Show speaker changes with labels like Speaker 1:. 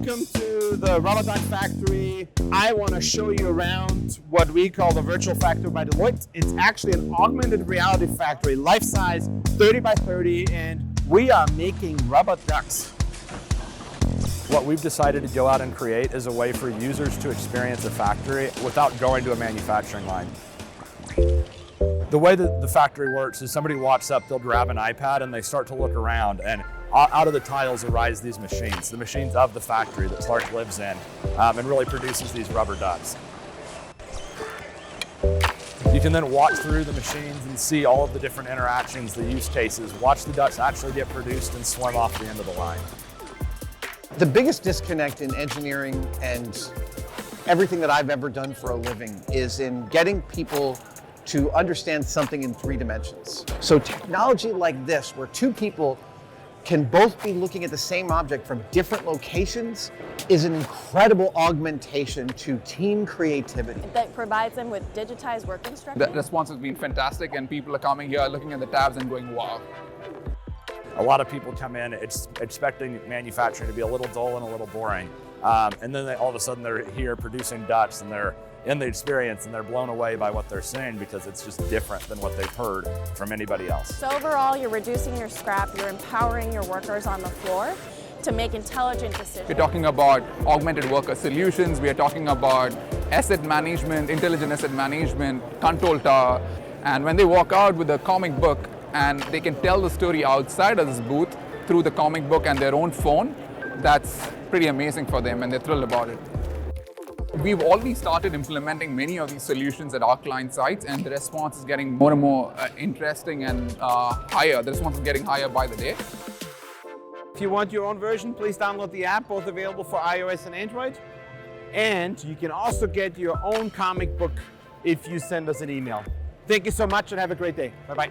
Speaker 1: Welcome to the Robodoc factory. I want to show you around what we call the virtual factory by Deloitte. It's actually an augmented reality factory, life size, 30 by 30, and we are making rubber ducks.
Speaker 2: What we've decided to go out and create is a way for users to experience a factory without going to a manufacturing line. The way that the factory works is somebody walks up, they'll grab an iPad and they start to look around, and out of the tiles arise these machines, the machines of the factory that Clark lives in, and really produces these rubber ducks. You can then walk through the machines and see all of the different interactions, the use cases, watch the ducks actually get produced and swim off the end of the line.
Speaker 3: The biggest disconnect in engineering and everything that I've ever done for a living is in getting people to understand something in 3 dimensions. So technology like this, where 2 people can both be looking at the same object from different locations, is an incredible augmentation to team creativity.
Speaker 4: That provides them with digitized work instructions.
Speaker 5: The response has been fantastic, and people are coming here, looking at the tabs and going, wow.
Speaker 2: A lot of people come in expecting manufacturing to be a little dull and a little boring. And then all of a sudden they're here producing ducks, and they're in the experience and they're blown away by what they're seeing because it's just different than what they've heard from anybody else.
Speaker 4: So overall, you're reducing your scrap, you're empowering your workers on the floor to make intelligent decisions.
Speaker 5: We're talking about augmented worker solutions, we are talking about asset management, intelligent asset management, control tower, and when they walk out with a comic book and they can tell the story outside of this booth through the comic book and their own phone, that's pretty amazing for them and they're thrilled about it. We've already started implementing many of these solutions at our client sites, and the response is getting more and more interesting and higher. The response is getting higher by the day.
Speaker 1: If you want your own version, please download the app, both available for iOS and Android. And you can also get your own comic book if you send us an email. Thank you so much and have a great day. Bye-bye.